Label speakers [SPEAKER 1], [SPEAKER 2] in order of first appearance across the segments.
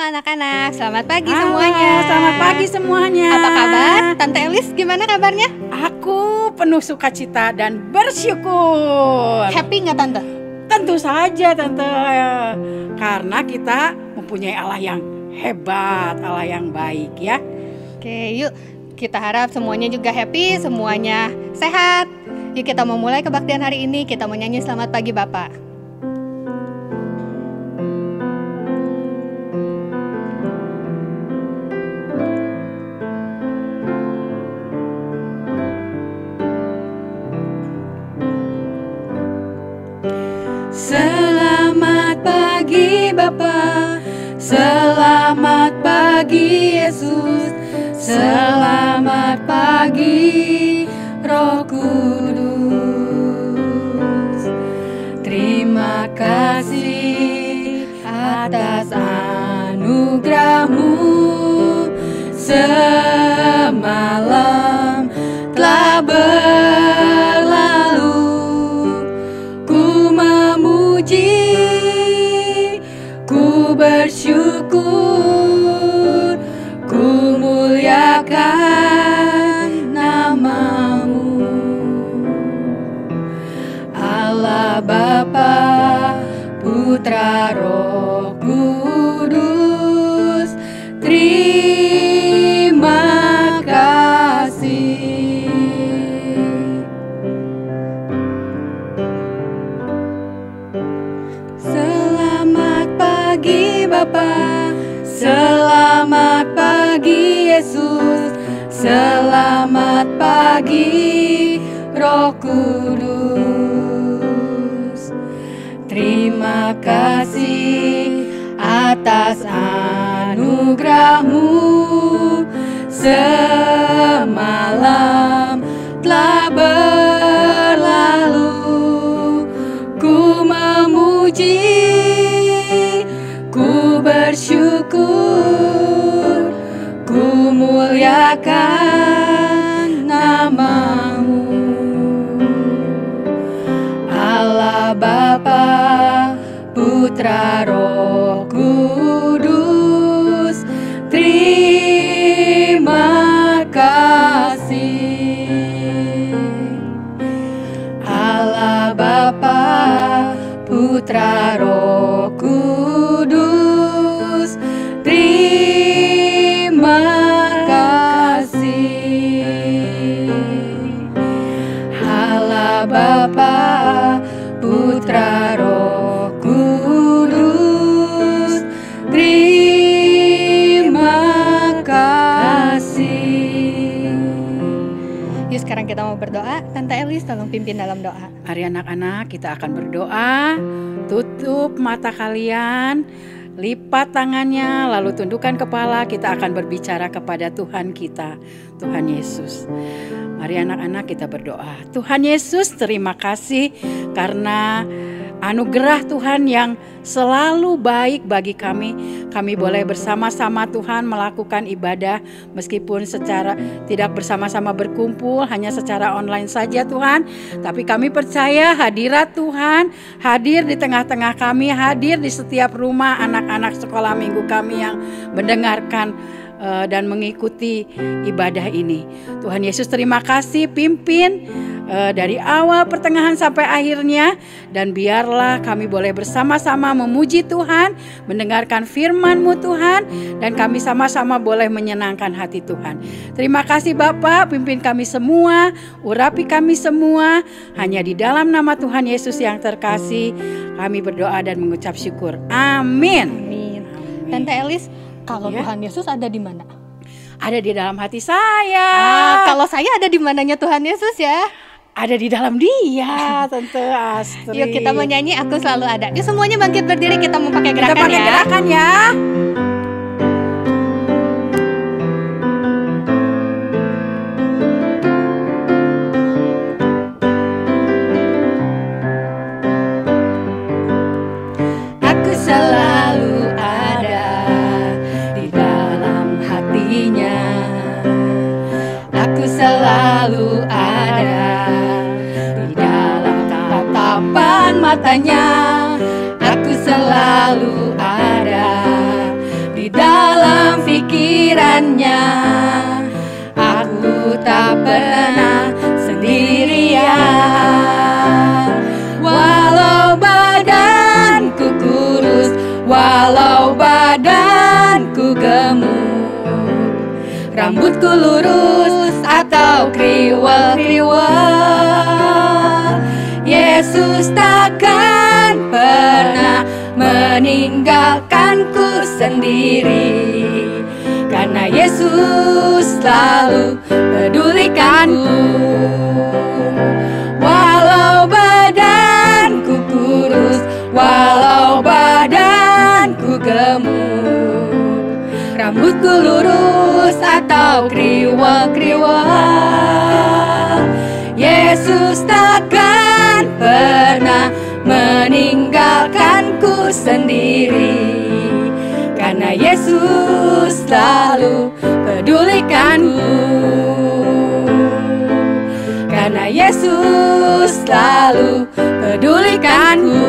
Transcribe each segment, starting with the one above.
[SPEAKER 1] anak-anak, selamat pagi
[SPEAKER 2] Halo,
[SPEAKER 1] semuanya.
[SPEAKER 2] selamat pagi semuanya.
[SPEAKER 1] Apa kabar? Tante Elis gimana kabarnya?
[SPEAKER 2] Aku penuh sukacita dan bersyukur.
[SPEAKER 1] Happy nggak Tante?
[SPEAKER 2] Tentu saja Tante, karena kita mempunyai Allah yang hebat, Allah yang baik ya.
[SPEAKER 1] Oke, yuk kita harap semuanya juga happy, semuanya sehat. Yuk kita mau mulai kebaktian hari ini, kita mau nyanyi selamat pagi Bapak.
[SPEAKER 2] Selamat pagi Bapa, selamat pagi Yesus, selamat pagi Roh Kudus. Terima kasih atas anugerah-Mu, semalam telah berlalu. Ku bersyukur, ku muliakan nama-Mu. Allah Bapa, Putra, Roh Kudus, terima kasih. Bapa, selamat pagi Yesus, selamat pagi Roh Kudus. Terima kasih atas anugerah-Mu, semalam telah berlalu. Ku memuji, ku bersyukur, ku muliakan nama-Mu. Allah Bapa, Putra, Roh Kudus, terima kasih. Allah Bapa, Putra, Roh Kudus, terima kasih. Allah Bapa, Putra, Roh Kudus, terima kasih.
[SPEAKER 1] Yuk sekarang kita mau berdoa. Tante Elis tolong pimpin dalam doa.
[SPEAKER 2] Mari anak-anak, kita akan berdoa. Tutup mata kalian, lipat tangannya, lalu tundukkan kepala. Kita akan berbicara kepada Tuhan kita, Tuhan Yesus. Mari anak-anak, kita berdoa. Tuhan Yesus, terima kasih karena anugerah Tuhan yang selalu baik bagi kami. Kami boleh bersama-sama Tuhan melakukan ibadah meskipun secara tidak bersama-sama berkumpul, hanya secara online saja Tuhan. Tapi kami percaya hadirat Tuhan hadir di tengah-tengah kami, hadir di setiap rumah anak-anak sekolah minggu kami yang mendengarkan dan mengikuti ibadah ini. Tuhan Yesus, terima kasih, pimpin dari awal, pertengahan sampai akhirnya, dan biarlah kami boleh bersama-sama memuji Tuhan, mendengarkan firman-Mu Tuhan, dan kami sama-sama boleh menyenangkan hati Tuhan. Terima kasih Bapak, pimpin kami semua, urapi kami semua, hanya di dalam nama Tuhan Yesus yang terkasih kami berdoa dan mengucap syukur. Amin.
[SPEAKER 1] Amin. Tante Elis, kalau Tuhan Yesus ada di mana?
[SPEAKER 2] Ada di dalam hati saya.
[SPEAKER 1] Kalau saya ada di mananya Tuhan Yesus ya?
[SPEAKER 2] Ada di dalam Dia, Tante Astrid.
[SPEAKER 1] Yuk kita mau nyanyi Aku Selalu Ada. Yuk semuanya bangkit berdiri, kita mau pakai gerakan
[SPEAKER 2] Kita pakai gerakan ya. Aku selalu ada di dalam hatinya. Aku selalu ada di dalam tatapan matanya. Aku selalu ada di dengannya. Aku tak pernah sendirian. Walau badanku kurus, walau badanku gemuk, rambutku lurus atau kriwel-kriwel, Yesus takkan pernah meninggalkanku sendiri. Karena Yesus selalu pedulikanku. Walau badanku kurus, walau badanku gemuk, rambutku lurus atau kriwel-kriwel, Yesus takkan pernah meninggalkanku sendiri. Karena Yesus selalu pedulikanku. Karena Yesus selalu pedulikanku.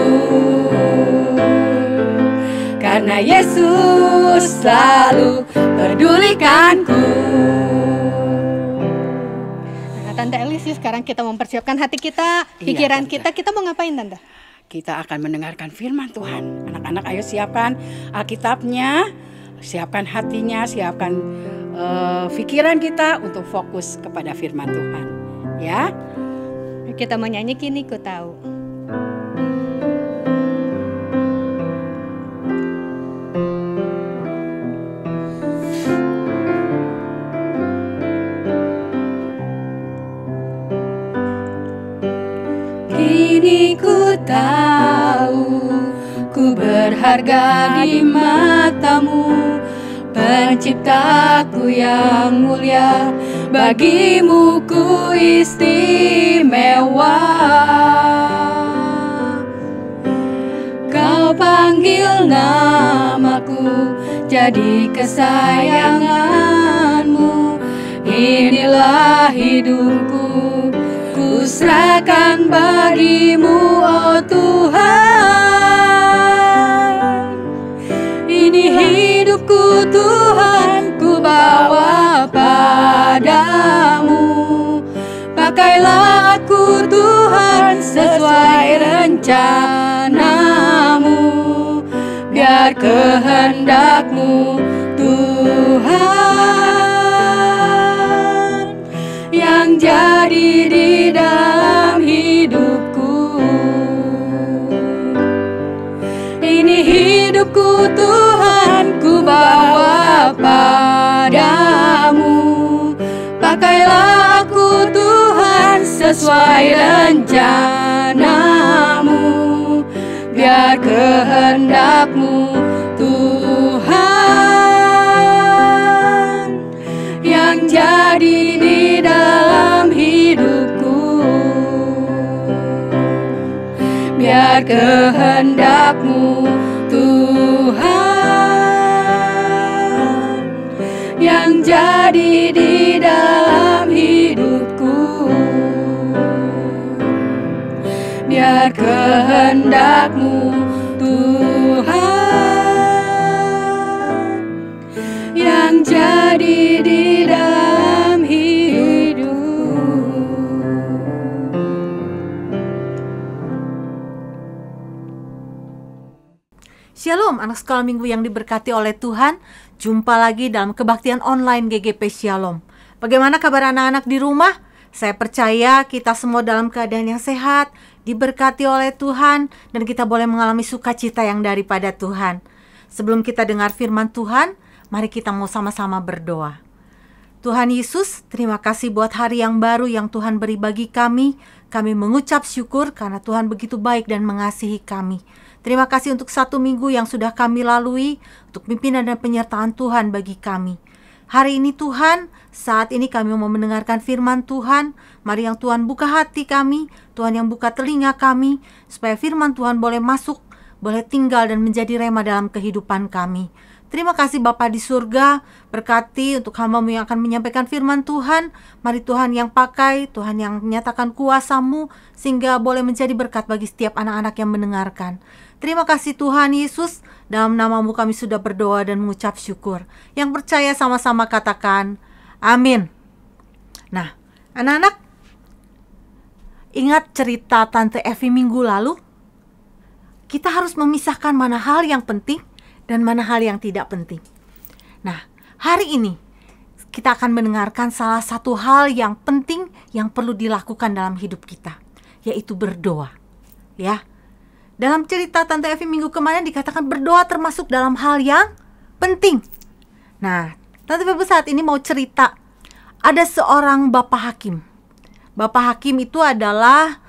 [SPEAKER 2] Karena Yesus selalu pedulikanku.
[SPEAKER 1] Nah, Tante Elis, sekarang kita mempersiapkan hati kita, pikiran kita mau ngapain, Tante?
[SPEAKER 2] Kita akan mendengarkan firman Tuhan. Anak-anak, ayo siapkan Alkitabnya, siapkan hatinya, siapkan pikiran kita untuk fokus kepada firman Tuhan. Ya,
[SPEAKER 1] kita mau nyanyi Kini Ku Tahu.
[SPEAKER 2] Kini ku tahu, ku berharga di matamu, Penciptaku yang mulia, bagimu ku istimewa. Kau panggil namaku jadi kesayanganmu. Inilah hidupku, ku serahkan bagimu, oh Tuhan. Ini hidupku Tuhan, ku bawa padamu. Pakailah aku Tuhan sesuai rencanamu, biar kehendakmu Tuhan yang jadi di dalam hidupku. Ini hidupku Tuhan, ku bawa padamu. Pakailah aku Tuhan sesuai rencanamu, biar kehendakmu Tuhan yang jadi di dalam hidupku. Biar kehendakmu Tuhan yang jadi di dalam hidupku. Biar kehendakmu Tuhan yang jadi di dalam hidupku.
[SPEAKER 3] Shalom anak sekolah minggu yang diberkati oleh Tuhan. Jumpa lagi dalam kebaktian online GGP Shalom. Bagaimana kabar anak-anak di rumah? Saya percaya kita semua dalam keadaan yang sehat, diberkati oleh Tuhan, dan kita boleh mengalami sukacita yang daripada Tuhan. Sebelum kita dengar firman Tuhan, mari kita mau sama-sama berdoa. Tuhan Yesus, terima kasih buat hari yang baru yang Tuhan beri bagi kami. Kami mengucap syukur karena Tuhan begitu baik dan mengasihi kami. Terima kasih untuk 1 minggu yang sudah kami lalui, untuk pimpinan dan penyertaan Tuhan bagi kami. Hari ini Tuhan, saat ini kami mau mendengarkan firman Tuhan. Mari yang Tuhan buka hati kami, Tuhan yang buka telinga kami, supaya firman Tuhan boleh masuk, boleh tinggal dan menjadi rema dalam kehidupan kami. Terima kasih Bapa di surga, berkati untuk hamba-Mu yang akan menyampaikan firman Tuhan. Mari Tuhan yang pakai, Tuhan yang menyatakan kuasa-Mu, sehingga boleh menjadi berkat bagi setiap anak-anak yang mendengarkan. Terima kasih Tuhan Yesus, dalam nama-Mu kami sudah berdoa dan mengucap syukur. Yang percaya sama-sama katakan, amin. Nah, anak-anak, ingat cerita Tante Evi minggu lalu? Kita harus memisahkan mana hal yang penting dan mana hal yang tidak penting. Nah, hari ini kita akan mendengarkan salah satu hal yang penting yang perlu dilakukan dalam hidup kita, yaitu berdoa. Ya, dalam cerita Tante Evi minggu kemarin dikatakan berdoa termasuk dalam hal yang penting. Nah, Tante Evi saat ini mau cerita. Ada seorang bapak hakim. Bapak hakim itu adalah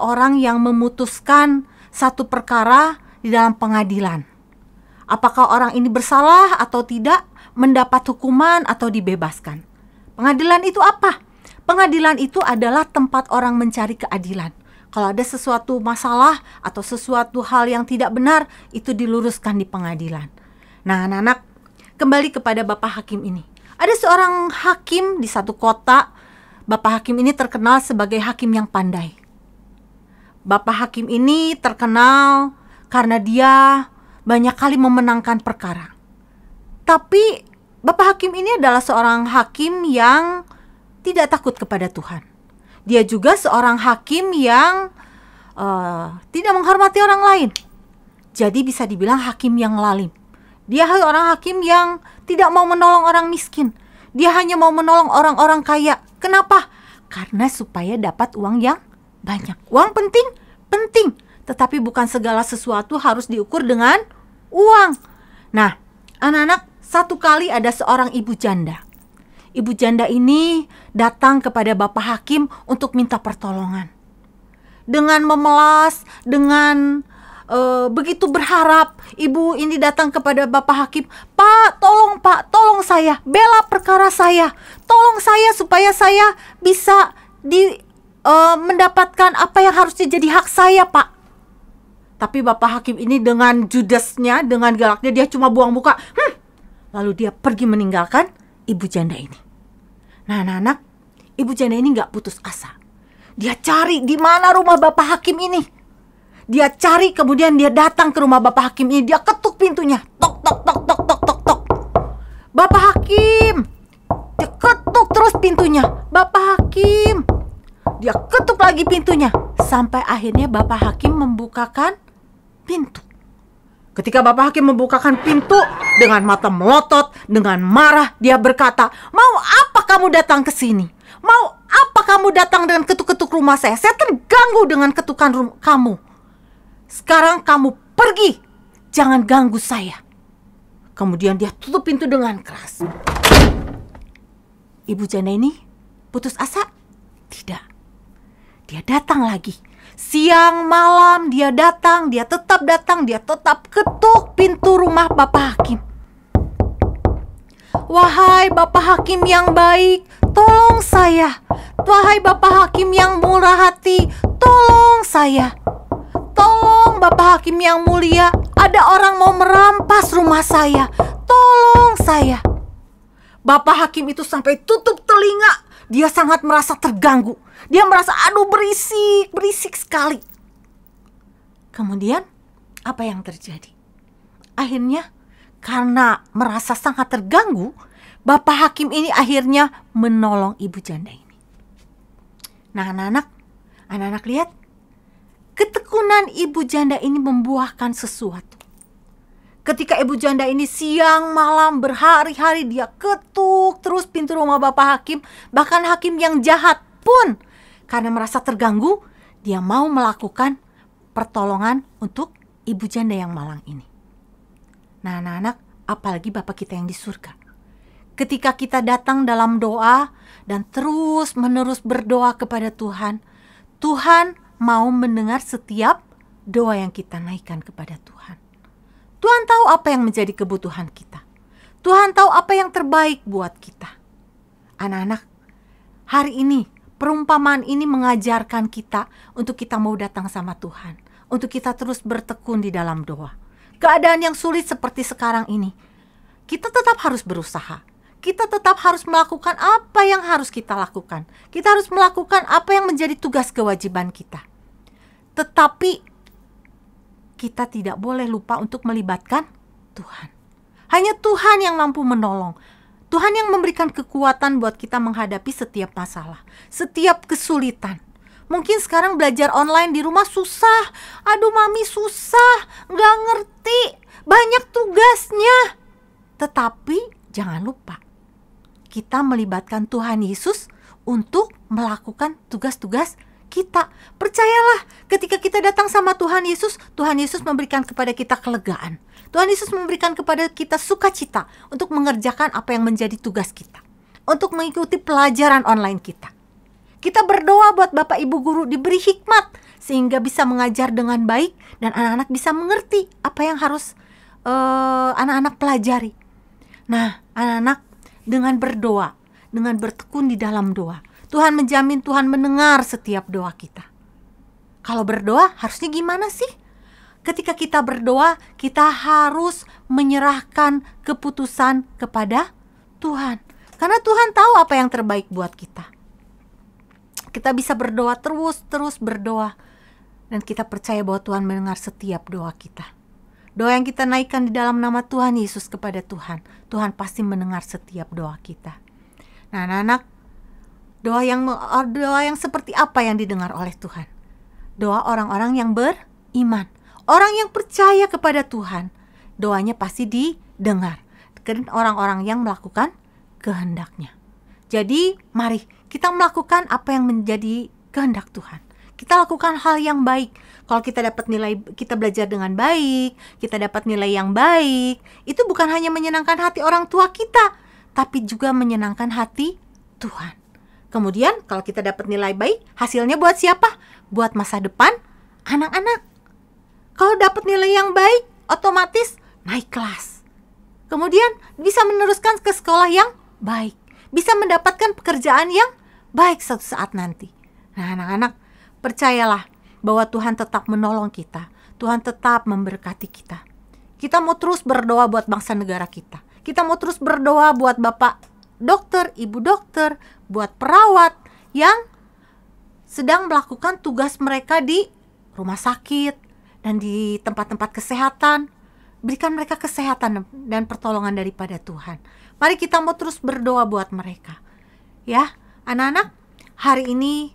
[SPEAKER 3] orang yang memutuskan satu perkara di dalam pengadilan. Apakah orang ini bersalah atau tidak, mendapat hukuman atau dibebaskan. Pengadilan itu apa? Pengadilan itu adalah tempat orang mencari keadilan. Kalau ada sesuatu masalah atau sesuatu hal yang tidak benar, itu diluruskan di pengadilan. Nah, anak-anak, kembali kepada Bapak Hakim ini. Ada seorang hakim di satu kota. Bapak Hakim ini terkenal sebagai hakim yang pandai. Bapak Hakim ini terkenal karena dia banyak kali memenangkan perkara. Tapi Bapak Hakim ini adalah seorang hakim yang tidak takut kepada Tuhan. Dia juga seorang hakim yang tidak menghormati orang lain. Jadi bisa dibilang hakim yang lalim. Dia seorang hakim yang tidak mau menolong orang miskin. Dia hanya mau menolong orang-orang kaya. Kenapa? Karena supaya dapat uang yang banyak. Uang penting, penting. Tetapi bukan segala sesuatu harus diukur dengan uang. Nah, anak-anak, satu kali ada seorang ibu janda. Ibu janda ini datang kepada Bapak Hakim untuk minta pertolongan. Dengan memelas, dengan begitu berharap, ibu ini datang kepada Bapak Hakim. Pak, tolong saya, bela perkara saya. Tolong saya supaya saya bisa mendapatkan apa yang harusnya jadi hak saya, Pak. Tapi Bapak Hakim ini dengan judesnya, dengan galaknya, dia cuma buang muka. Lalu dia pergi meninggalkan ibu janda ini. Nah, anak-anak, ibu janda ini gak putus asa. Dia cari di mana rumah Bapak Hakim ini. Dia cari, kemudian dia datang ke rumah Bapak Hakim ini. Dia ketuk pintunya. Tok, tok, tok, tok, tok, tok, tok. Bapak Hakim. Dia ketuk terus pintunya. Bapak Hakim. Dia ketuk lagi pintunya. Sampai akhirnya Bapak Hakim membukakan pintu. Ketika Bapak Hakim membukakan pintu, dengan mata melotot, dengan marah, dia berkata, "Mau apa kamu datang ke sini? Mau apa kamu datang dengan ketuk-ketuk rumah saya? Saya terganggu dengan ketukan kamu. Sekarang kamu pergi, jangan ganggu saya." Kemudian dia tutup pintu dengan keras. Ibu janda ini putus asa? Tidak. Dia datang lagi. Siang malam dia datang, dia tetap ketuk pintu rumah Bapak Hakim. "Wahai Bapak Hakim yang baik, tolong saya. Wahai Bapak Hakim yang murah hati, tolong saya. Tolong Bapak Hakim yang mulia, ada orang mau merampas rumah saya. Tolong saya." Bapak Hakim itu sampai tutup telinga. Dia sangat merasa terganggu. Dia merasa berisik sekali. Kemudian apa yang terjadi? Akhirnya karena merasa sangat terganggu, Bapak Hakim ini akhirnya menolong ibu janda ini. Nah, anak-anak lihat, ketekunan ibu janda ini membuahkan sesuatu. Ketika ibu janda ini siang malam berhari-hari dia ketuk terus pintu rumah Bapak Hakim, bahkan hakim yang jahat pun karena merasa terganggu, dia mau melakukan pertolongan untuk ibu janda yang malang ini. Nah, anak-anak, apalagi Bapak kita yang di surga. Ketika kita datang dalam doa dan terus-menerus berdoa kepada Tuhan, Tuhan mau mendengar setiap doa yang kita naikkan kepada Tuhan. Tuhan tahu apa yang menjadi kebutuhan kita. Tuhan tahu apa yang terbaik buat kita. Anak-anak, hari ini perumpamaan ini mengajarkan kita untuk kita mau datang sama Tuhan, untuk kita terus bertekun di dalam doa. keadaan yang sulit seperti sekarang ini, kita tetap harus berusaha. Kita tetap harus melakukan apa yang harus kita lakukan. Kita harus melakukan apa yang menjadi tugas kewajiban kita. Tetapi kita tidak boleh lupa untuk melibatkan Tuhan. Hanya Tuhan yang mampu menolong. Tuhan yang memberikan kekuatan buat kita menghadapi setiap masalah, setiap kesulitan. Mungkin sekarang belajar online di rumah susah. Aduh mami susah, nggak ngerti, banyak tugasnya. Tetapi jangan lupa, kita melibatkan Tuhan Yesus untuk melakukan tugas-tugas kita. Percayalah, ketika kita datang sama Tuhan Yesus memberikan kepada kita kelegaan. Tuhan Yesus memberikan kepada kita sukacita untuk mengerjakan apa yang menjadi tugas kita, untuk mengikuti pelajaran online kita. Kita berdoa buat Bapak Ibu guru diberi hikmat sehingga bisa mengajar dengan baik dan anak-anak bisa mengerti apa yang harus anak-anak pelajari. Nah, anak-anak dengan berdoa, dengan bertekun di dalam doa, Tuhan menjamin Tuhan mendengar setiap doa kita. Kalau berdoa harusnya gimana sih? Ketika kita berdoa, kita harus menyerahkan keputusan kepada Tuhan. Karena Tuhan tahu apa yang terbaik buat kita. Kita bisa berdoa terus berdoa. Dan kita percaya bahwa Tuhan mendengar setiap doa kita. Doa yang kita naikkan di dalam nama Tuhan Yesus kepada Tuhan, Tuhan pasti mendengar setiap doa kita. Nah, anak-anak, doa yang seperti apa yang didengar oleh Tuhan? Doa orang-orang yang beriman, orang yang percaya kepada Tuhan. Doanya pasti didengar. Dan orang-orang yang melakukan kehendak-Nya. Jadi, mari kita melakukan apa yang menjadi kehendak Tuhan. Kita lakukan hal yang baik. Kalau kita dapat nilai, kita belajar dengan baik, kita dapat nilai yang baik, itu bukan hanya menyenangkan hati orang tua kita, tapi juga menyenangkan hati Tuhan. Kemudian kalau kita dapat nilai baik, hasilnya buat siapa? Buat masa depan anak-anak. Kalau dapat nilai yang baik, otomatis naik kelas. Kemudian bisa meneruskan ke sekolah yang baik, bisa mendapatkan pekerjaan yang baik suatu saat nanti. Nah, anak-anak, percayalah bahwa Tuhan tetap menolong kita. Tuhan tetap memberkati kita. Kita mau terus berdoa buat bangsa negara kita. Kita mau terus berdoa buat Bapak dokter, Ibu dokter, buat perawat yang sedang melakukan tugas mereka di rumah sakit dan di tempat-tempat kesehatan. Berikan mereka kesehatan dan pertolongan daripada Tuhan. Mari kita mau terus berdoa buat mereka. Ya, anak-anak, hari ini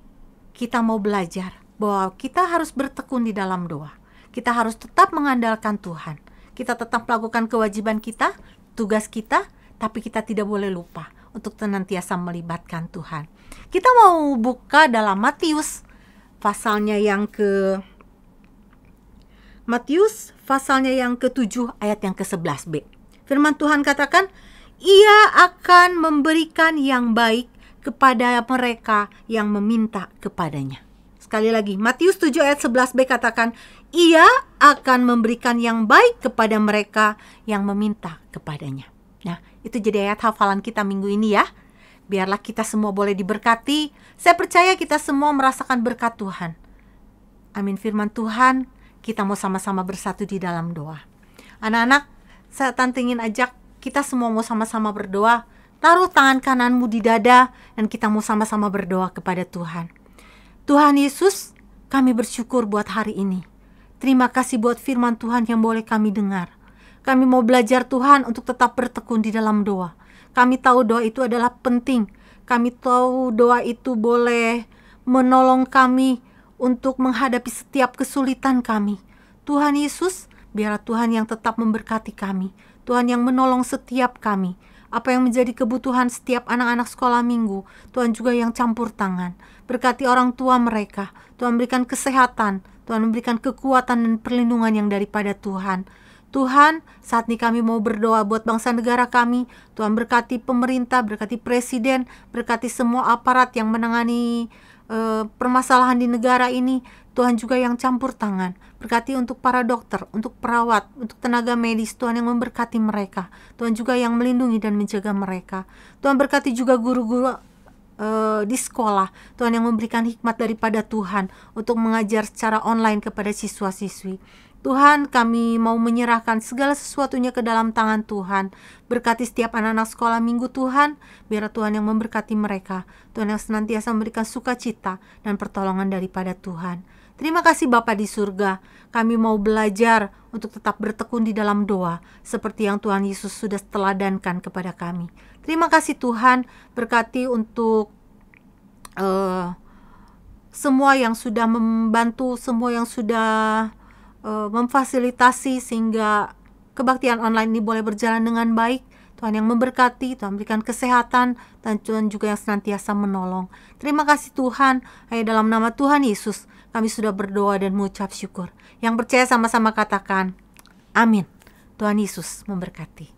[SPEAKER 3] kita mau belajar bahwa kita harus bertekun di dalam doa. Kita harus tetap mengandalkan Tuhan. Kita tetap melakukan kewajiban kita, tugas kita, tapi kita tidak boleh lupa untuk senantiasa melibatkan Tuhan. Kita mau buka dalam Matius pasalnya yang ke-7 ayat yang ke-11b. Firman Tuhan katakan, Ia akan memberikan yang baik kepada mereka yang meminta kepadanya. Sekali lagi, Matius 7 ayat 11b katakan, Ia akan memberikan yang baik kepada mereka yang meminta kepadanya. Nah, itu jadi ayat hafalan kita minggu ini ya. Biarlah kita semua boleh diberkati. Saya percaya kita semua merasakan berkat Tuhan. Amin. Firman Tuhan, kita mau sama-sama bersatu di dalam doa. Anak-anak, saya ingin ajak kita semua mau sama-sama berdoa. Taruh tangan kananmu di dada dan kita mau sama-sama berdoa kepada Tuhan. Tuhan Yesus, kami bersyukur buat hari ini. Terima kasih buat firman Tuhan yang boleh kami dengar. Kami mau belajar Tuhan untuk tetap bertekun di dalam doa. Kami tahu doa itu adalah penting. Kami tahu doa itu boleh menolong kami untuk menghadapi setiap kesulitan kami. Tuhan Yesus, biarlah Tuhan yang tetap memberkati kami. Tuhan yang menolong setiap kami. Apa yang menjadi kebutuhan setiap anak-anak sekolah minggu, Tuhan juga yang campur tangan. Berkati orang tua mereka. Tuhan berikan kesehatan. Tuhan memberikan kekuatan dan perlindungan yang daripada Tuhan. Tuhan, saat ini kami mau berdoa buat bangsa negara kami. Tuhan berkati pemerintah, berkati presiden, berkati semua aparat yang menangani permasalahan di negara ini. Tuhan juga yang campur tangan. Berkati untuk para dokter, untuk perawat, untuk tenaga medis. Tuhan yang memberkati mereka. Tuhan juga yang melindungi dan menjaga mereka. Tuhan berkati juga guru-guru di sekolah. Tuhan yang memberikan hikmat daripada Tuhan untuk mengajar secara online kepada siswa-siswi. Tuhan, kami mau menyerahkan segala sesuatunya ke dalam tangan Tuhan. Berkati setiap anak-anak sekolah minggu Tuhan, biar Tuhan yang memberkati mereka. Tuhan yang senantiasa memberikan sukacita dan pertolongan daripada Tuhan. Terima kasih Bapa di surga. Kami mau belajar untuk tetap bertekun di dalam doa, seperti yang Tuhan Yesus sudah teladankan kepada kami. Terima kasih Tuhan, berkati untuk semua yang sudah membantu, semua yang sudah memfasilitasi sehingga kebaktian online ini boleh berjalan dengan baik. Tuhan yang memberkati, Tuhan berikan kesehatan, dan Tuhan juga yang senantiasa menolong. Terima kasih Tuhan, hanya dalam nama Tuhan Yesus kami sudah berdoa dan mengucap syukur. Yang percaya sama-sama katakan, amin. Tuhan Yesus memberkati.